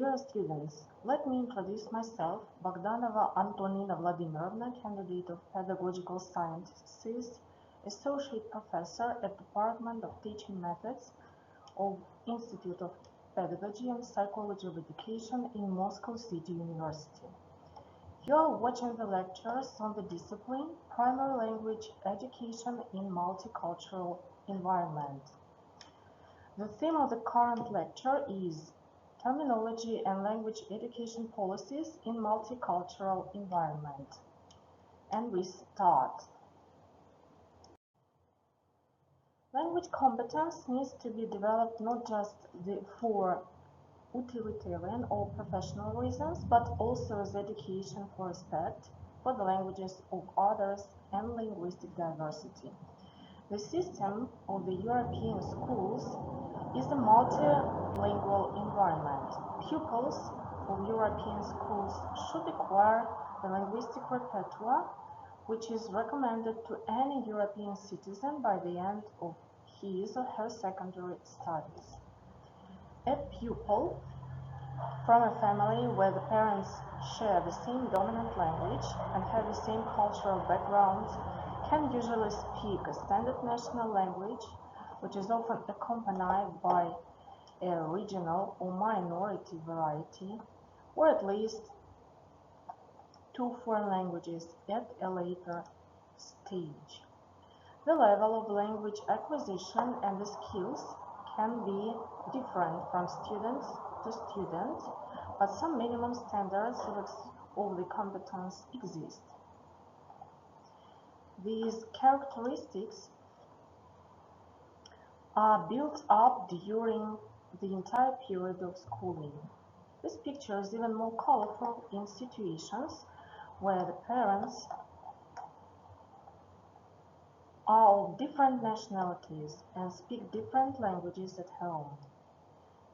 Dear students, let me introduce myself, Bogdanova Antonina Vladimirovna, candidate of Pedagogical Sciences, Associate Professor at Department of Teaching Methods of Institute of Pedagogy and Psychology of Education in Moscow City University. You are watching the lectures on the discipline Primary Language Education in Multicultural Environment. The theme of the current lecture is Terminology and Language Education Policies in Multicultural Environment. And we start. Language competence needs to be developed not just for utilitarian or professional reasons, but also as education for respect for the languages of others and linguistic diversity. The system of the European schools is a multilingual environment. Pupils of European schools should acquire the linguistic repertoire which is recommended to any European citizen by the end of his or her secondary studies. A pupil from a family where the parents share the same dominant language and have the same cultural background can usually speak a standard national language, which is often accompanied by a regional or minority variety, or at least two foreign languages at a later stage. The level of language acquisition and the skills can be different from student to student, but some minimum standards of the competence exist. These characteristics are built up during the entire period of schooling. This picture is even more colorful in situations where the parents are of different nationalities and speak different languages at home.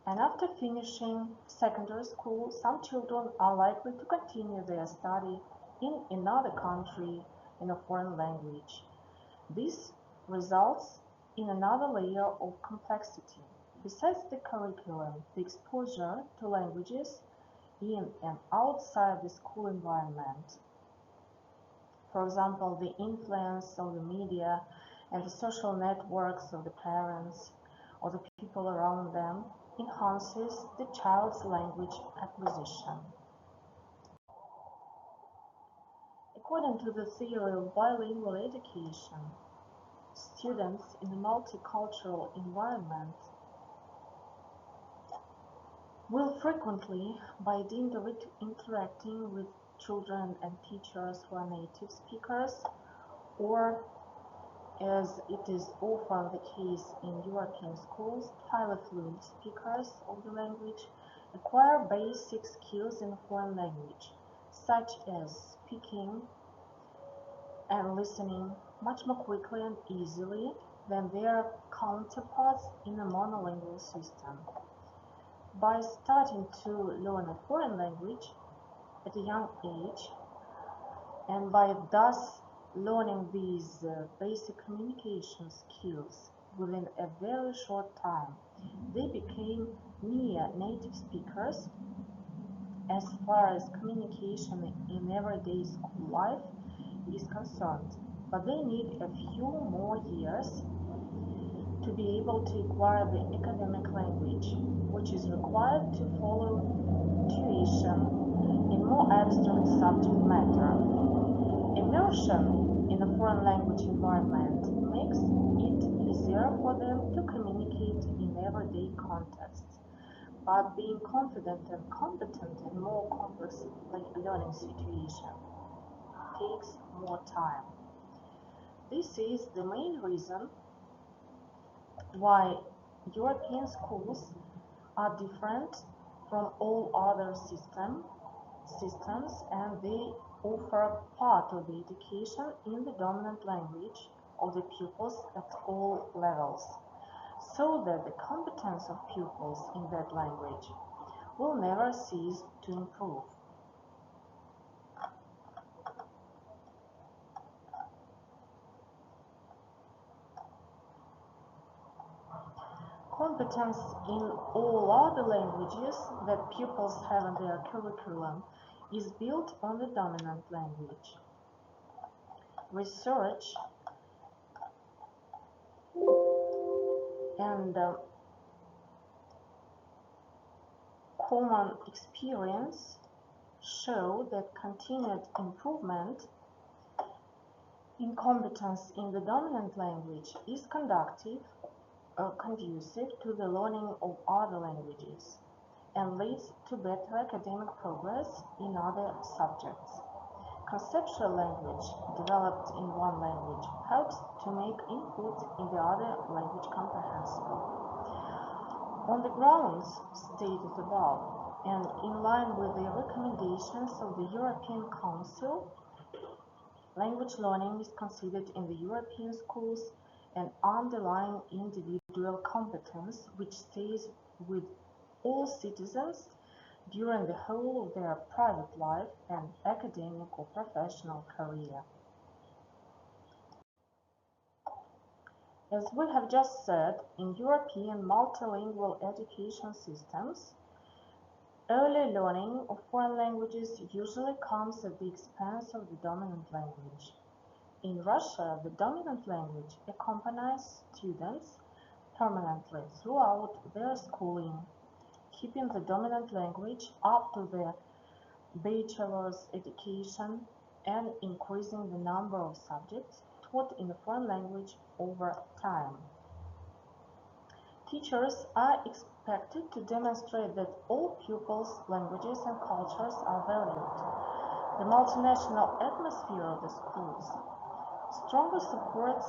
And after finishing secondary school, some children are likely to continue their study in another country in a foreign language. This results in another layer of complexity. Besides the curriculum, the exposure to languages in and outside the school environment. For example, the influence of the media and the social networks of the parents or the people around them enhances the child's language acquisition. According to the theory of bilingual education, students in a multicultural environment will frequently, by dint of interacting with children and teachers who are native speakers, or as it is often the case in European schools, highly fluent speakers of the language, acquire basic skills in a foreign language, such as speaking and listening much more quickly and easily than their counterparts in a monolingual system. By starting to learn a foreign language at a young age, and by thus learning these basic communication skills within a very short time, they became near native speakers as far as communication in everyday school life is concerned, but they need a few more years to be able to acquire the academic language, which is required to follow tuition in more abstract subject matter. Immersion in a foreign language environment makes it easier for them to communicate in everyday contexts, but being confident and competent in more complex learning situations takes more time. This is the main reason why European schools are different from all other systems, and they offer part of the education in the dominant language of the pupils at all levels, so that the competence of pupils in that language will never cease to improve. competence in all other languages that pupils have in their curriculum is built on the dominant language. Research and common experience show that continued improvement in competence in the dominant language is conducive to the learning of other languages and leads to better academic progress in other subjects. Conceptual language developed in one language helps to make input in the other language comprehensible. On the grounds stated above, and in line with the recommendations of the European Council, language learning is considered in the European schools an underlying individual competence which stays with all citizens during the whole of their private life and academic or professional career. As we have just said, in European multilingual education systems, early learning of foreign languages usually comes at the expense of the dominant language. In Russia, the dominant language accompanies students permanently throughout their schooling, keeping the dominant language up to their bachelor's education and increasing the number of subjects taught in a foreign language over time. Teachers are expected to demonstrate that all pupils' languages and cultures are valued. The multinational atmosphere of the schools strongly supports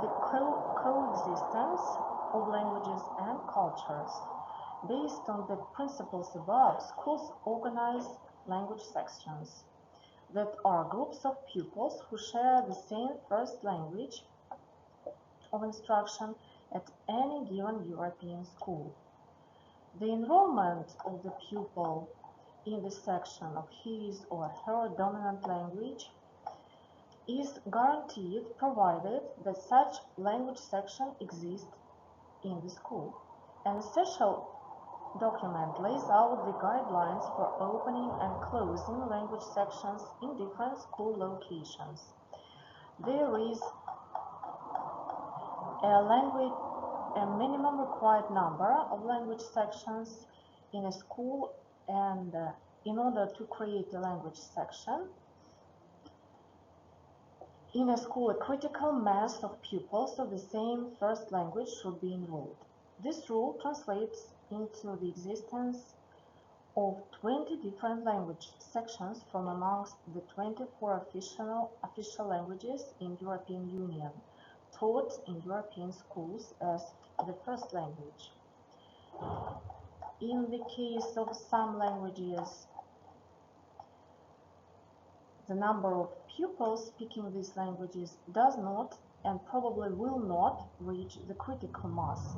the coexistence of languages and cultures. Based on the principles above, schools organize language sections that are groups of pupils who share the same first language of instruction at any given European school. The enrollment of the pupil in the section of his or her dominant language is guaranteed provided that such language section exists in the school. An essential document lays out the guidelines for opening and closing language sections in different school locations. There is a minimum required number of language sections in a school, and in order to create a language section in a school, a critical mass of pupils of the same first language should be enrolled. This rule translates into the existence of 20 different language sections from amongst the 24 official languages in European Union, taught in European schools as the first language. In the case of some languages, the number of pupils speaking these languages does not and probably will not reach the critical mass.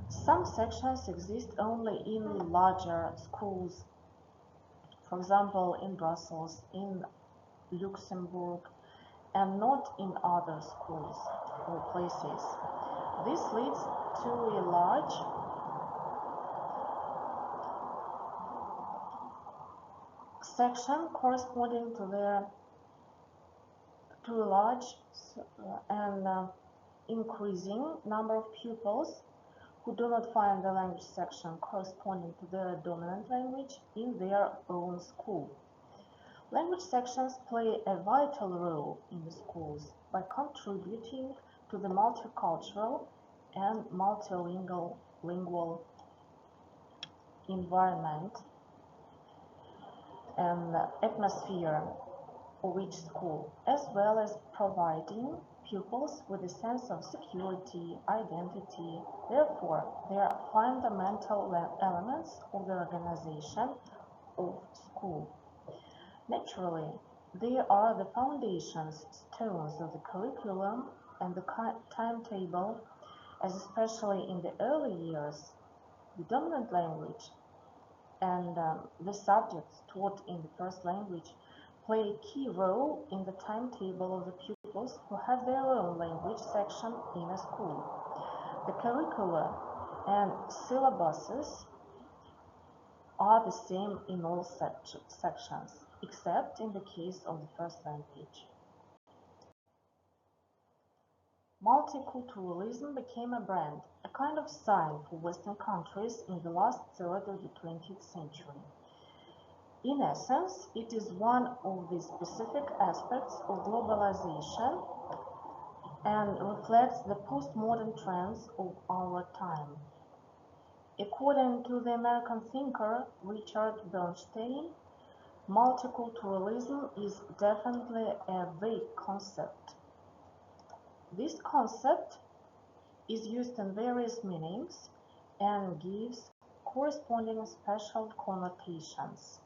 Some sections exist only in larger schools, for example in Brussels, in Luxembourg, and not in other schools or places. This leads to a large section corresponding to a large and increasing number of pupils who do not find the language section corresponding to their dominant language in their own school. Language sections play a vital role in the schools by contributing to the multicultural and multilingual environment and atmosphere of each school, as well as providing pupils with a sense of security, identity. Therefore, they are fundamental elements of the organization of school. Naturally, they are the foundations, stones of the curriculum and the timetable, as especially in the early years, the dominant language and the subjects taught in the first language play a key role in the timetable of the pupils who have their own language section in a school. The curricula and syllabuses are the same in all sections, except in the case of the first language. Multiculturalism became a brand, a kind of sign for Western countries in the last third of the 20th century. In essence, it is one of the specific aspects of globalization and reflects the postmodern trends of our time. According to the American thinker Richard Bernstein, multiculturalism is definitely a vague concept. This concept is used in various meanings and gives corresponding special connotations.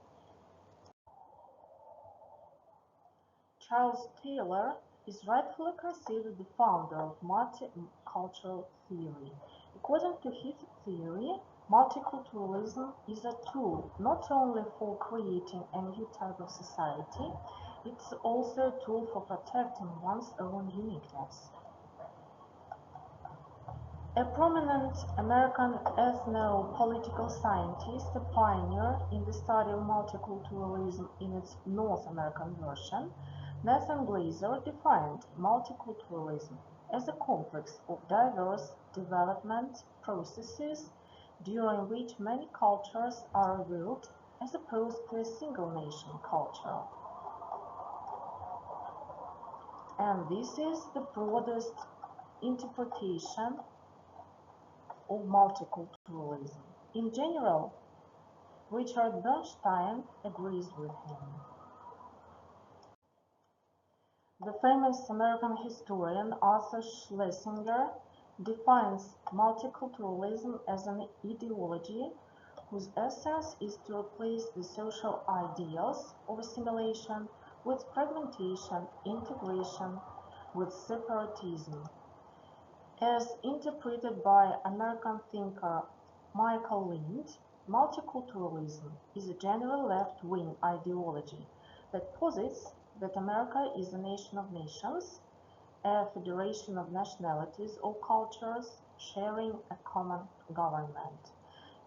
Charles Taylor is rightfully considered the founder of multicultural theory. According to his theory, multiculturalism is a tool not only for creating a new type of society, it's also a tool for protecting one's own uniqueness. A prominent American ethno-political scientist, a pioneer in the study of multiculturalism in its North American version, Nathan Glazer defined multiculturalism as a complex of diverse development processes during which many cultures are revealed as opposed to a single nation culture. And this is the broadest interpretation of multiculturalism. In general, Richard Bernstein agrees with him. The famous American historian Arthur Schlesinger defines multiculturalism as an ideology whose essence is to replace the social ideals of assimilation with fragmentation, integration, with separatism. As interpreted by American thinker Michael Lind, multiculturalism is a general left-wing ideology that posits that America is a nation of nations, a federation of nationalities or cultures sharing a common government.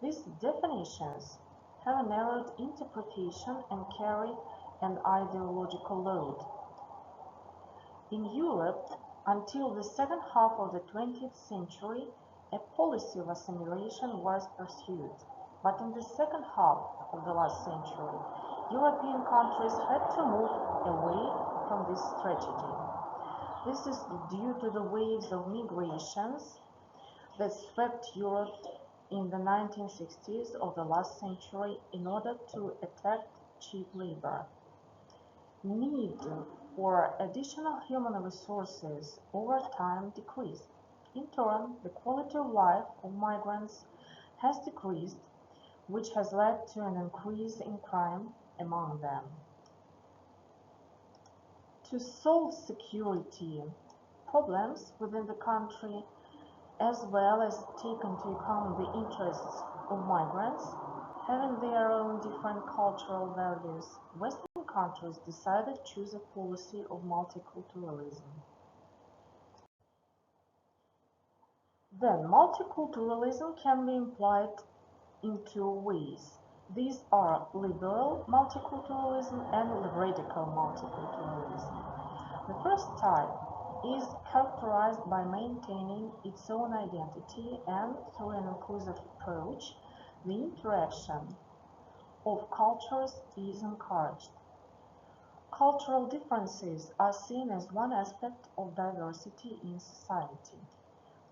These definitions have a narrowed interpretation and carry an ideological load. In Europe, until the second half of the 20th century, a policy of assimilation was pursued, but in the second half of the last century, European countries had to move away from this strategy. This is due to the waves of migrations that swept Europe in the 1960s of the last century in order to attract cheap labor. Need for additional human resources over time decreased. In turn, the quality of life of migrants has decreased, which has led to an increase in crime among them. To solve security problems within the country, as well as take into account the interests of migrants, having their own different cultural values, Western countries decided to choose a policy of multiculturalism. Then, multiculturalism can be implied in two ways. These are liberal multiculturalism and radical multiculturalism. The first type is characterized by maintaining its own identity and, through an inclusive approach, the interaction of cultures is encouraged. Cultural differences are seen as one aspect of diversity in society.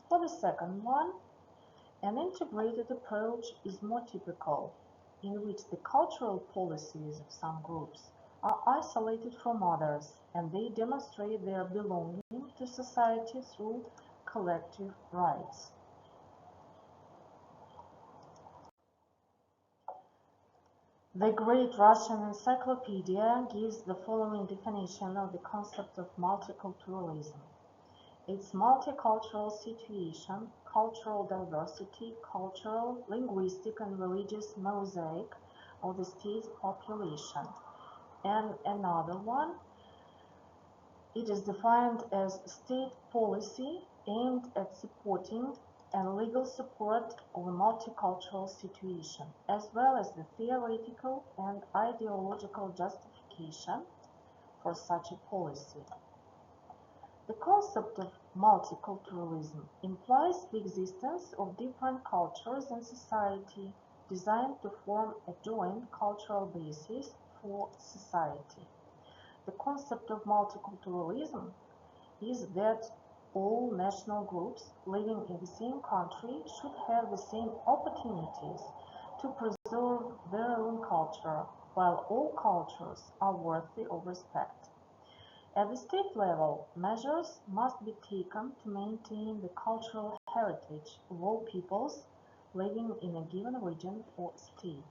For the second one, an integrated approach is more typical, in which the cultural policies of some groups are isolated from others, and they demonstrate their belonging to society through collective rights. The Great Russian Encyclopedia gives the following definition of the concept of multiculturalism. Its multicultural situation, cultural diversity, cultural, linguistic, and religious mosaic of the state's population. And another one, it is defined as state policy aimed at supporting and legal support of a multicultural situation, as well as the theoretical and ideological justification for such a policy. The concept of multiculturalism implies the existence of different cultures in society designed to form a joint cultural basis for society. The concept of multiculturalism is that all national groups living in the same country should have the same opportunities to preserve their own culture, while all cultures are worthy of respect. At the state level, measures must be taken to maintain the cultural heritage of all peoples living in a given region or state.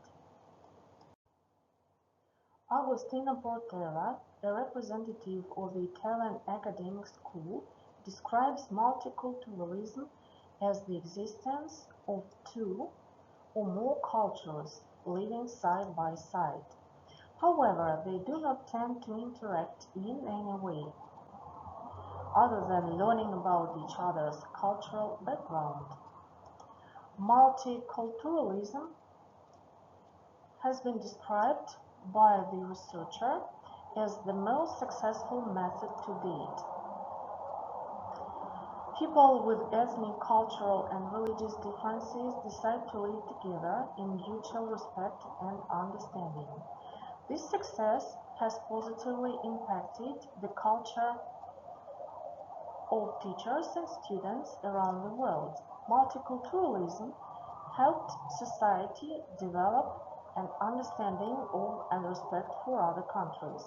Agostino Portera, a representative of the Italian academic school, describes multiculturalism as the existence of two or more cultures living side by side. However, they do not tend to interact in any way other than learning about each other's cultural background. Multiculturalism has been described by the researcher as the most successful method to date. People with ethnic, cultural, and religious differences decide to live together in mutual respect and understanding. This success has positively impacted the culture of teachers and students around the world. Multiculturalism helped society develop an understanding of and respect for other countries,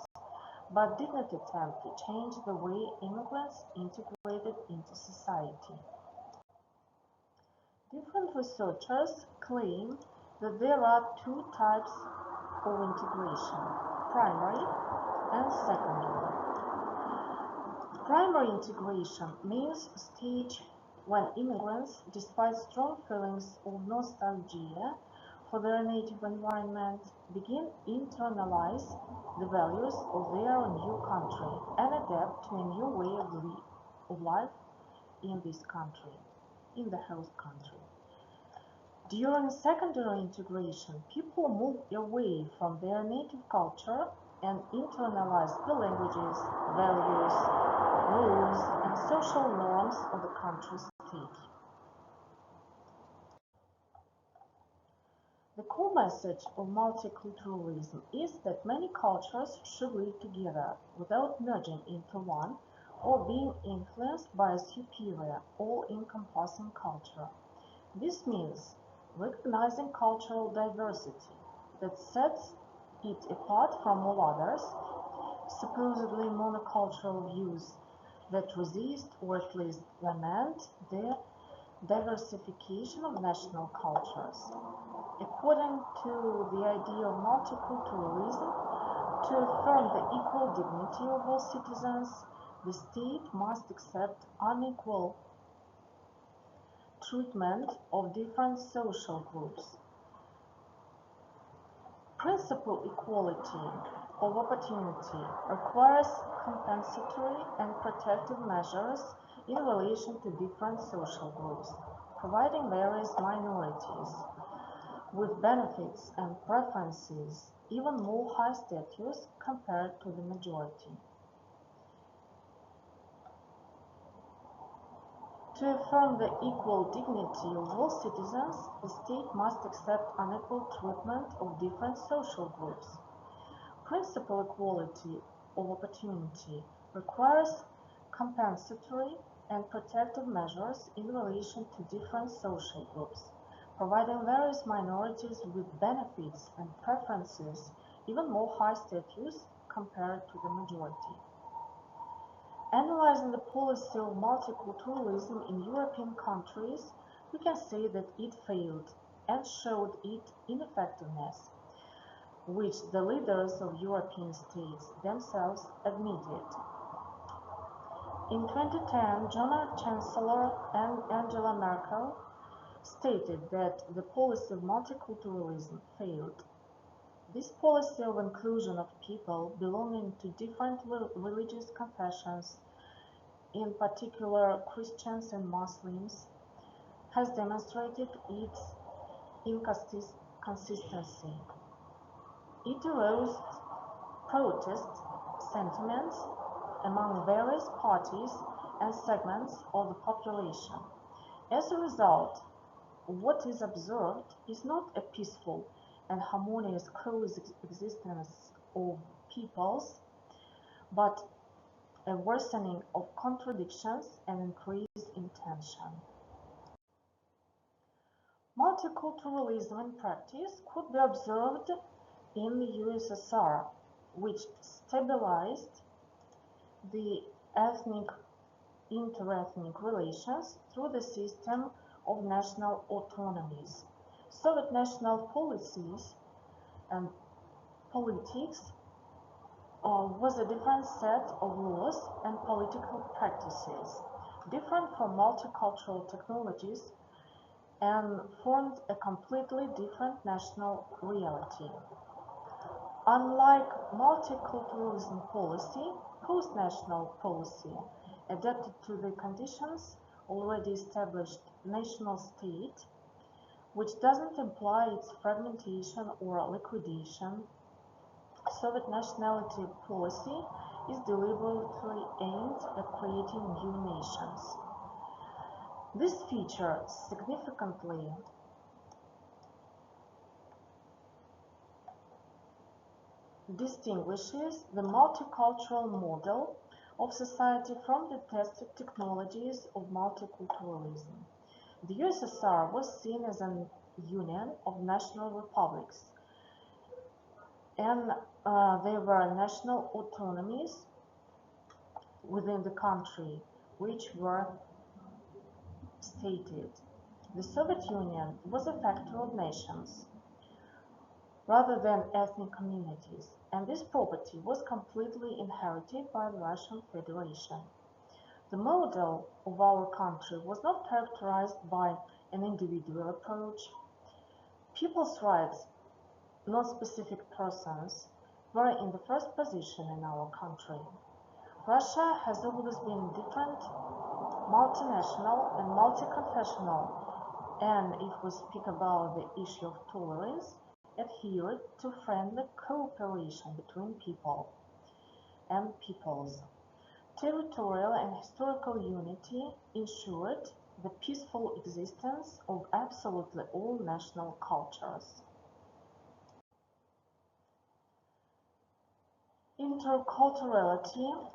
but did not attempt to change the way immigrants integrated into society. Different researchers claim that there are two types of integration: primary and secondary. Primary integration means a stage when immigrants, despite strong feelings of nostalgia for their native environment, begin internalize the values of their new country and adapt to a new way of life in this country, in the host country. During secondary integration, people move away from their native culture and internalize the languages, values, rules, and social norms of the country state. The core message of multiculturalism is that many cultures should live together without merging into one or being influenced by a superior, all-encompassing culture. This means recognizing cultural diversity that sets it apart from all others, supposedly monocultural views that resist or at least lament the diversification of national cultures. According to the idea of multiculturalism, to affirm the equal dignity of all citizens, the state must accept unequal treatment of different social groups. Principal equality of opportunity requires compensatory and protective measures in relation to different social groups, providing various minorities with benefits and preferences even more high status compared to the majority. To affirm the equal dignity of all citizens, the state must accept unequal treatment of different social groups. Principal equality of opportunity requires compensatory and protective measures in relation to different social groups, providing various minorities with benefits and preferences even more high status compared to the majority. Analyzing the policy of multiculturalism in European countries, we can say that it failed and showed its ineffectiveness, which the leaders of European states themselves admitted. In 2010, German Chancellor Angela Merkel stated that the policy of multiculturalism failed. This policy of inclusion of people belonging to different religious confessions, in particular Christians and Muslims, has demonstrated its inconsistency. It aroused protest sentiments among various parties and segments of the population. As a result, what is observed is not a peaceful and harmonious coexistence of peoples, but a worsening of contradictions and increase in tension. Multiculturalism in practice could be observed in the USSR, which stabilized the interethnic relations through the system of national autonomies. Soviet national policies and politics was a different set of laws and political practices, different from multicultural technologies, and formed a completely different national reality. Unlike multiculturalism policy, post-national policy adapted to the conditions already established national state, which doesn't imply its fragmentation or liquidation. Soviet nationality policy is deliberately aimed at creating new nations. This feature significantly distinguishes the multicultural model of society from the tested technologies of multiculturalism. The USSR was seen as a union of national republics, and there were national autonomies within the country, which were stated. The Soviet Union was a factory of nations rather than ethnic communities, and this property was completely inherited by the Russian Federation. The model of our country was not characterized by an individual approach. People's rights, not specific persons, were in the first position in our country. Russia has always been different, multinational and multi-confessional, and if we speak about the issue of tolerance, adhered to friendly cooperation between people and peoples. Territorial and historical unity ensured the peaceful existence of absolutely all national cultures. Interculturality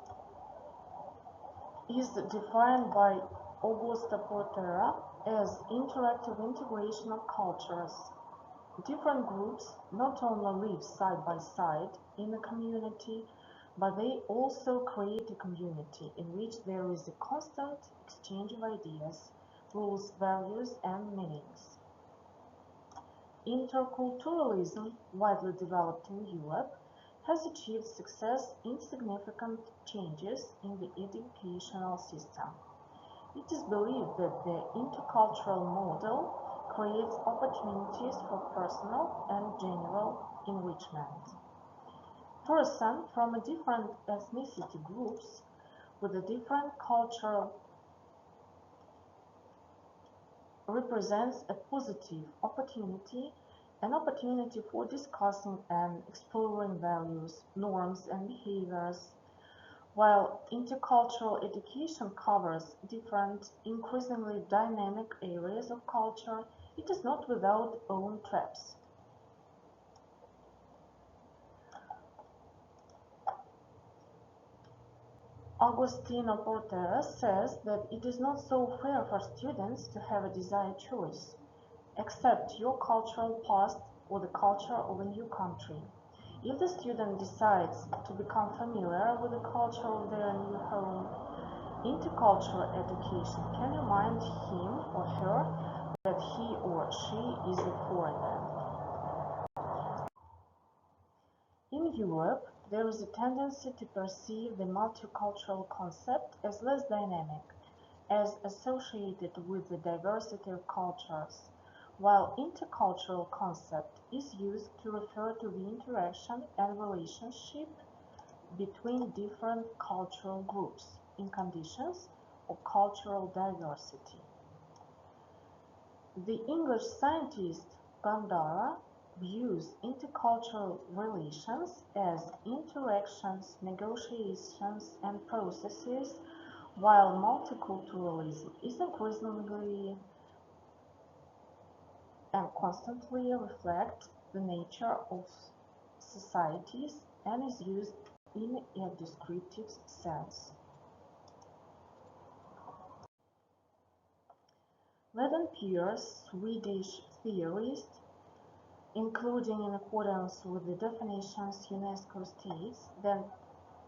is defined by Augusto Portera as interactive integration of cultures. Different groups not only live side by side in a community, but they also create a community in which there is a constant exchange of ideas, rules, values, and meanings. Interculturalism, widely developed in Europe, has achieved success in significant changes in the educational system. It is believed that the intercultural model creates opportunities for personal and general enrichment. Person from a different ethnicity groups with a different cultural represents a positive opportunity, an opportunity for discussing and exploring values, norms, and behaviors. While intercultural education covers different, increasingly dynamic areas of culture, it is not without own traps. Agostino Portera says that it is not so fair for students to have a desired choice. Accept your cultural past or the culture of a new country. If the student decides to become familiar with the culture of their new home, intercultural education can remind him or her that he or she is a foreigner. In Europe, there is a tendency to perceive the multicultural concept as less dynamic, as associated with the diversity of cultures, while intercultural concept is used to refer to the interaction and relationship between different cultural groups in conditions of cultural diversity. The English scientist Gandhara views intercultural relations as interactions, negotiations, and processes, while multiculturalism is increasingly and constantly reflects the nature of societies and is used in a descriptive sense. Pierce, Swedish theorist, including in accordance with the definitions UNESCO states that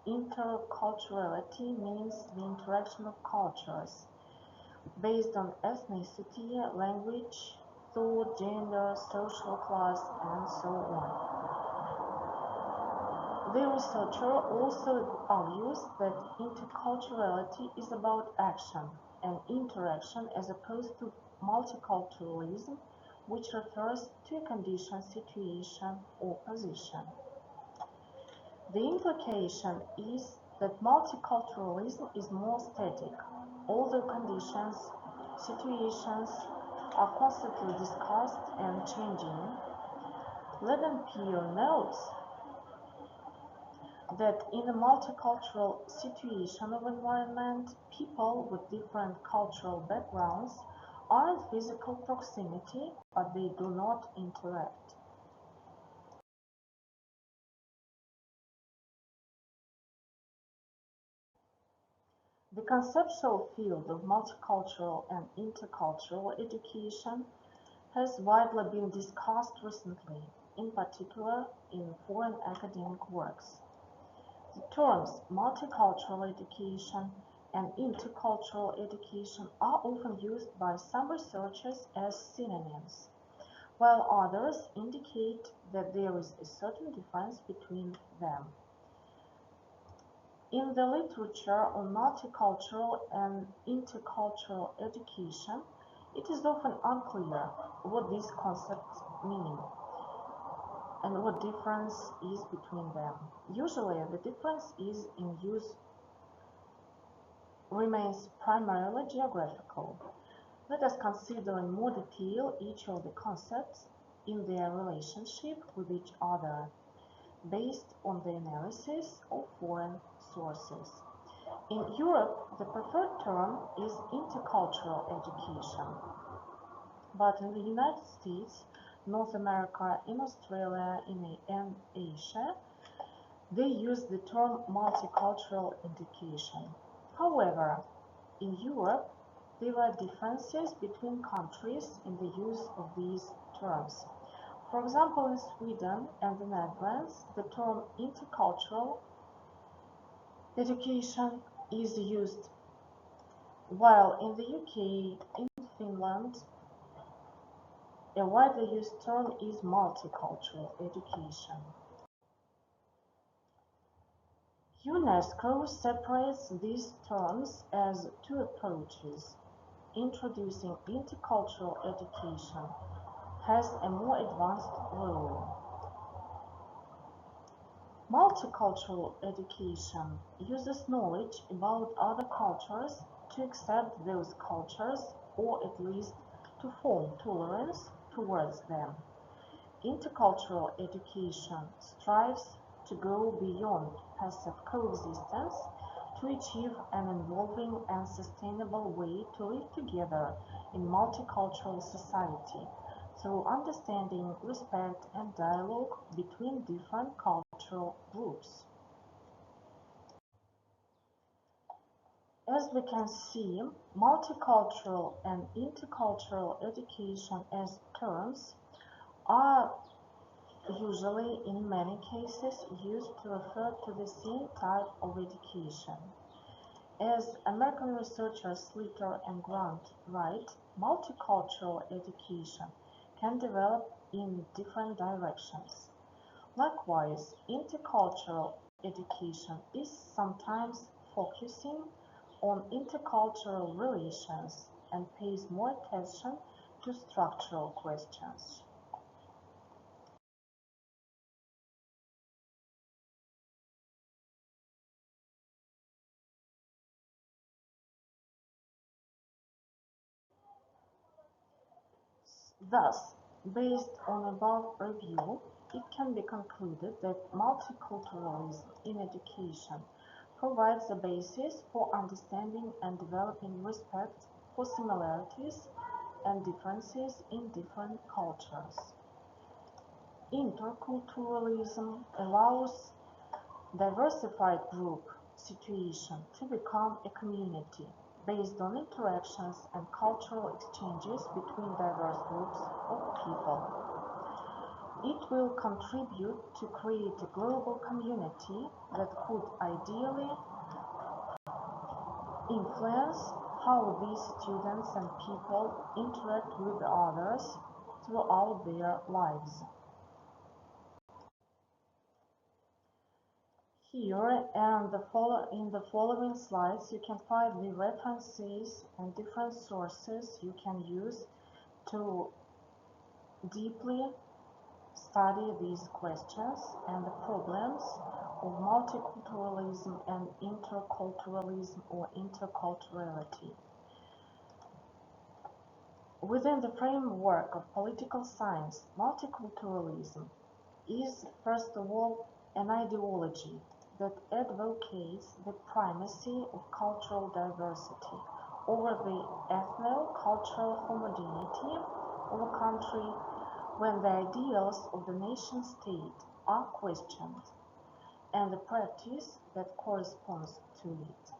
interculturality means the interaction of cultures based on ethnicity, language, thought, gender, social class, and so on. The researcher also argues that interculturality is about action and interaction as opposed to multiculturalism, which refers to a condition, situation, or position. The implication is that multiculturalism is more static, although conditions, situations are constantly discussed and changing. Pierre notes that in a multicultural situation of environment, people with different cultural backgrounds are in physical proximity, but they do not interact. The conceptual field of multicultural and intercultural education has widely been discussed recently, in particular in foreign academic works. The terms multicultural education and intercultural education are often used by some researchers as synonyms, while others indicate that there is a certain difference between them. In the literature on multicultural and intercultural education, it is often unclear what these concepts mean and what difference is between them. Usually, the difference is in use remains primarily geographical. Let us consider in more detail each of the concepts in their relationship with each other, based on the analysis of foreign sources. In Europe, the preferred term is intercultural education, but in the United States, North America, in Australia, and Asia, they use the term multicultural education. However, in Europe, there are differences between countries in the use of these terms. For example, in Sweden and the Netherlands, the term intercultural education is used, while in the UK, in Finland, a widely used term is multicultural education. UNESCO separates these terms as two approaches. Introducing intercultural education has a more advanced role. Multicultural education uses knowledge about other cultures to accept those cultures, or at least to form tolerance towards them. Intercultural education strives to go beyond passive coexistence to achieve an involving and sustainable way to live together in multicultural society through understanding, respect, and dialogue between different cultural groups. As we can see, multicultural and intercultural education as terms are usually in many cases used to refer to the same type of education. As American researchers Slater and Grant write, multicultural education can develop in different directions. Likewise, intercultural education is sometimes focusing on intercultural relations and pays more attention to structural questions. Thus, based on above review, it can be concluded that multiculturalism in education provides a basis for understanding and developing respect for similarities and differences in different cultures. Interculturalism allows diversified group situation to become a community based on interactions and cultural exchanges between diverse groups of people. It will contribute to create a global community that could ideally influence how these students and people interact with others throughout their lives. Here and in the following slides, you can find the references and different sources you can use to deeply study these questions and the problems of multiculturalism and interculturalism or interculturality. Within the framework of political science, multiculturalism is, first of all, an ideology that advocates the primacy of cultural diversity over the ethno-cultural homogeneity of a country when the ideals of the nation-state are questioned and the practice that corresponds to it.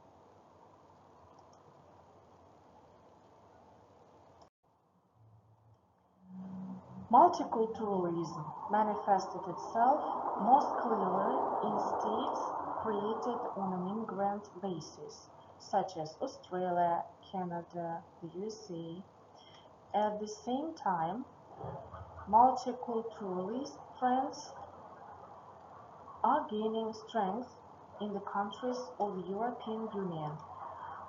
Multiculturalism manifested itself most clearly in states created on an immigrant basis, such as Australia, Canada, the USA. At the same time, multiculturalist trends are gaining strength in the countries of the European Union,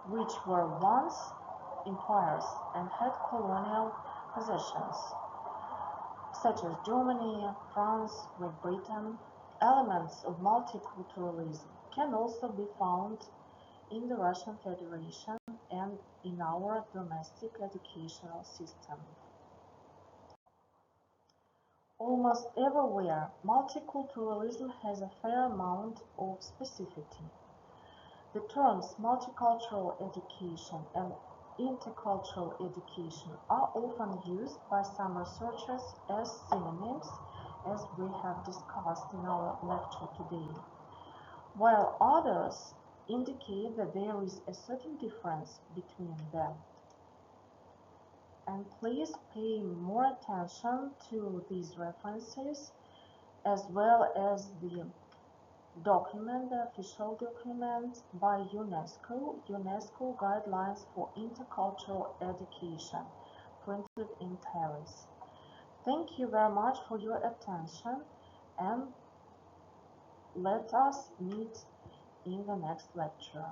which were once empires and had colonial possessions, such as Germany, France, Great Britain. Elements of multiculturalism can also be found in the Russian Federation and in our domestic educational system. Almost everywhere, multiculturalism has a fair amount of specificity. The terms multicultural education and intercultural education are often used by some researchers as synonyms, as we have discussed in our lecture today, while others indicate that there is a certain difference between them. And please pay more attention to these references as well as the document, the official document by UNESCO Guidelines for Intercultural Education, printed in Paris. Thank you very much for your attention, and let us meet in the next lecture.